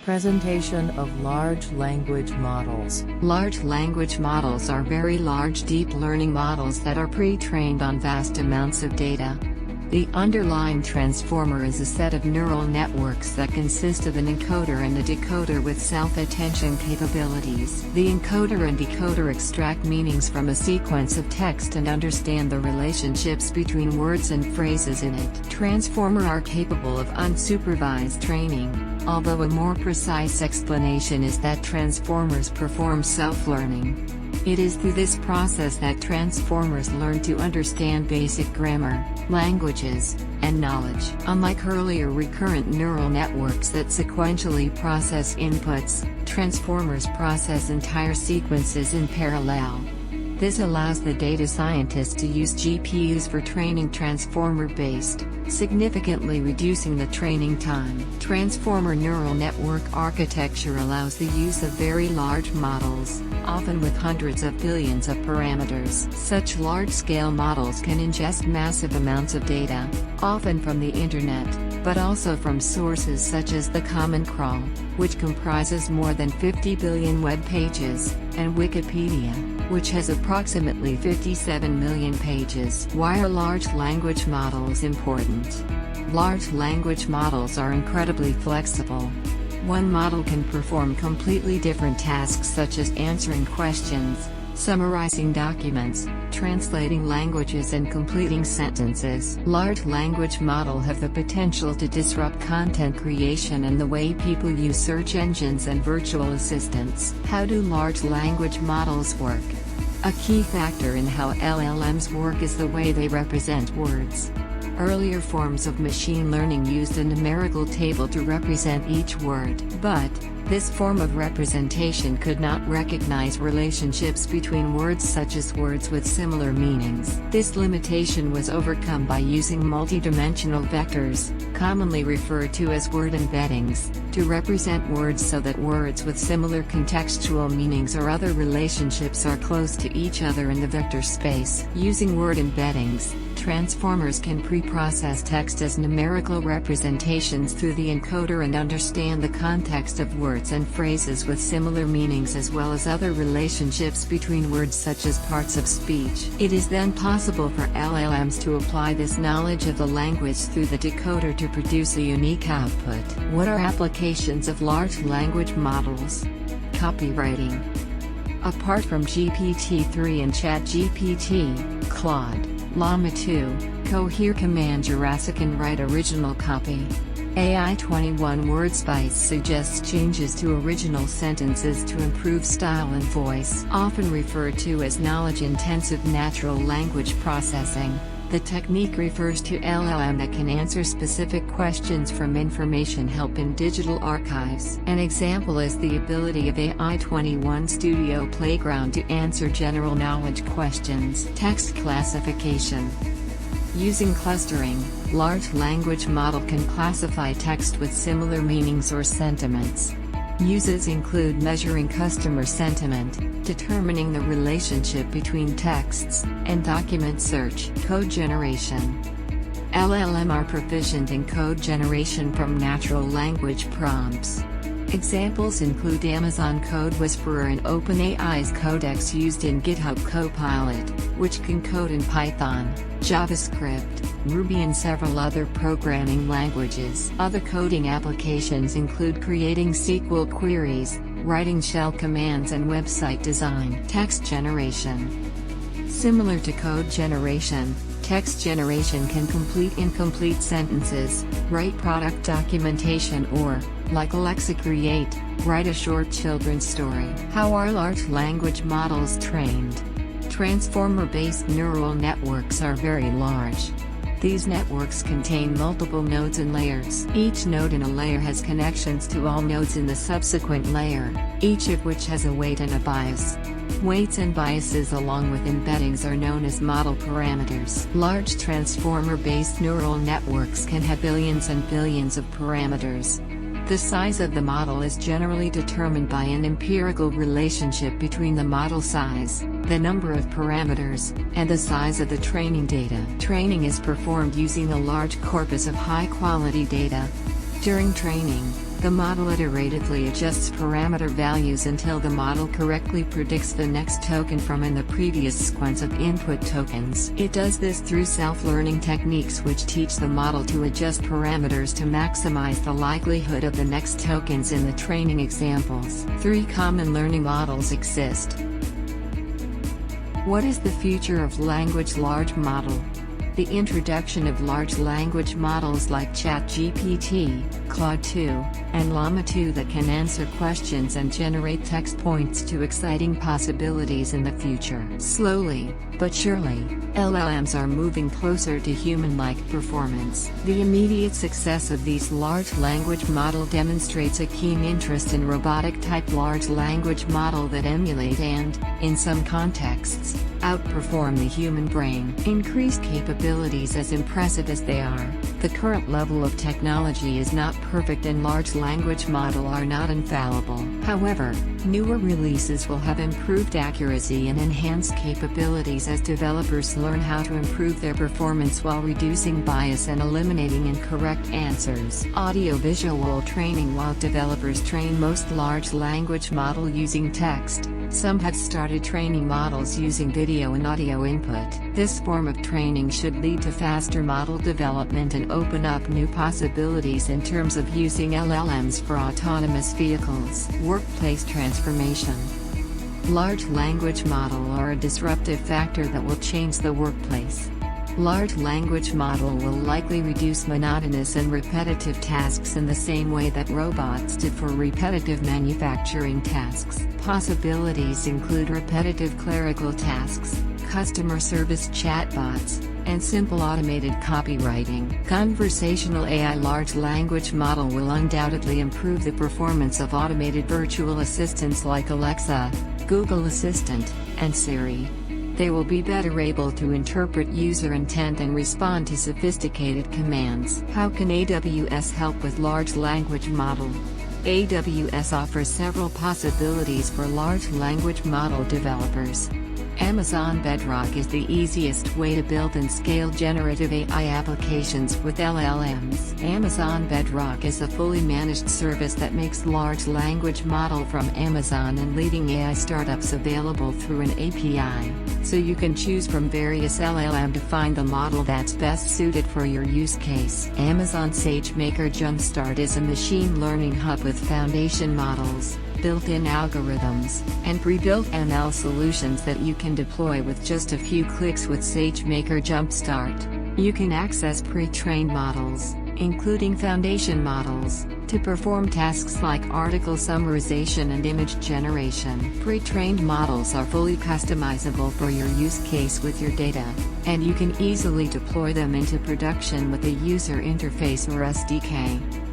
Presentation of large language models. Large language models are very large deep learning models that are pre-trained on vast amounts of data. The underlying transformer is a set of neural networks that consist of an encoder and a decoder with self-attention capabilities. The encoder and decoder extract meanings from a sequence of text and understand the relationships between words and phrases in it. Transformers are capable of unsupervised training, although a more precise explanation is that transformers perform self-learning. It is through this process that transformers learn to understand basic grammar, languages, and knowledge. Unlike earlier recurrent neural networks that sequentially process inputs, transformers process entire sequences in parallel. This allows the data scientists to use GPUs for training transformer-based, significantly reducing the training time. Transformer neural network architecture allows the use of very large models, often with hundreds of billions of parameters. Such large-scale models can ingest massive amounts of data, often from the internet, but also from sources such as the Common Crawl, which comprises more than 50 billion web pages, and Wikipedia, which has approximately 57 million pages. Why are large language models important? Large language models are incredibly flexible. One model can perform completely different tasks such as answering questions, summarizing documents, translating languages and completing sentences. Large language models have the potential to disrupt content creation and the way people use search engines and virtual assistants. How do large language models work? A key factor in how LLMs work is the way they represent words. Earlier forms of machine learning used a numerical table to represent each word, but this form of representation could not recognize relationships between words such as words with similar meanings. This limitation was overcome by using multidimensional vectors, commonly referred to as word embeddings, to represent words so that words with similar contextual meanings or other relationships are close to each other in the vector space. Using word embeddings, transformers can pre-process text as numerical representations through the encoder and understand the context of words and phrases with similar meanings as well as other relationships between words such as parts of speech. It is then possible for LLMs to apply this knowledge of the language through the decoder to produce a unique output. What are applications of large language models? Copywriting. Apart from GPT-3 and ChatGPT, Claude, Llama 2, Cohere Command Jurassic and write original copy. AI 21 WordSpice suggests changes to original sentences to improve style and voice. Often referred to as knowledge-intensive natural language processing, the technique refers to LLM that can answer specific questions from information help in digital archives. An example is the ability of AI 21 Studio Playground to answer general knowledge questions. Text classification. Using clustering, large language model can classify text with similar meanings or sentiments. Uses include measuring customer sentiment, determining the relationship between texts, and document search. Code generation. LLM are proficient in code generation from natural language prompts. Examples include Amazon Code Whisperer and OpenAI's Codex used in GitHub Copilot, which can code in Python, JavaScript, Ruby and several other programming languages. Other coding applications include creating SQL queries, writing shell commands and website design. Text generation. Similar to code generation, text generation can complete incomplete sentences, write product documentation or, like Alexa Create, write a short children's story. How are large language models trained? Transformer-based neural networks are very large. These networks contain multiple nodes and layers. Each node in a layer has connections to all nodes in the subsequent layer, each of which has a weight and a bias. Weights and biases along with embeddings are known as model parameters. Large transformer-based neural networks can have billions and billions of parameters. The size of the model is generally determined by an empirical relationship between the model size, the number of parameters, and the size of the training data. Training is performed using a large corpus of high-quality data. During training, The model iteratively adjusts parameter values until the model correctly predicts the next token from in the previous sequence of input tokens. It does this through self-learning techniques which teach the model to adjust parameters to maximize the likelihood of the next tokens in the training examples. 3 common learning models exist. What is the future of language large model? The introduction of large language models like ChatGPT, Claude 2, and Llama 2 that can answer questions and generate text points to exciting possibilities in the future. Slowly, but surely, LLMs are moving closer to human-like performance. The immediate success of these large language model demonstrates a keen interest in robotic-type large language model that emulate and, in some contexts, outperform the human brain. Increased capabilities as impressive as they are, the current level of technology is not perfect and large language model are not infallible. However, newer releases will have improved accuracy and enhanced capabilities as developers learn how to improve their performance while reducing bias and eliminating incorrect answers. Audio-visual training. While developers train most large language model using text, some have started training models using video and audio input. This form of training should lead to faster model development and open up new possibilities in terms of using LLMs for autonomous vehicles. Workplace transformation. Large language model are a disruptive factor that will change the workplace. Large language model will likely reduce monotonous and repetitive tasks in the same way that robots did for repetitive manufacturing tasks. Possibilities include repetitive clerical tasks, customer service chatbots, and simple automated copywriting. Conversational AI. Large language model will undoubtedly improve the performance of automated virtual assistants like Alexa, Google Assistant, and Siri. They will be better able to interpret user intent and respond to sophisticated commands. How can AWS help with large language model? AWS offers several possibilities for large language model developers. Amazon Bedrock is the easiest way to build and scale generative AI applications with LLMs. Amazon Bedrock is a fully managed service that makes large language model from Amazon and leading AI startups available through an API, so you can choose from various LLM to find the model that's best suited for your use case. Amazon SageMaker Jumpstart is a machine learning hub with foundation models, built-in algorithms, and pre-built ML solutions that you can deploy with just a few clicks with SageMaker Jumpstart. You can access pre-trained models, including foundation models, to perform tasks like article summarization and image generation. Pre-trained models are fully customizable for your use case with your data, and you can easily deploy them into production with a user interface or SDK.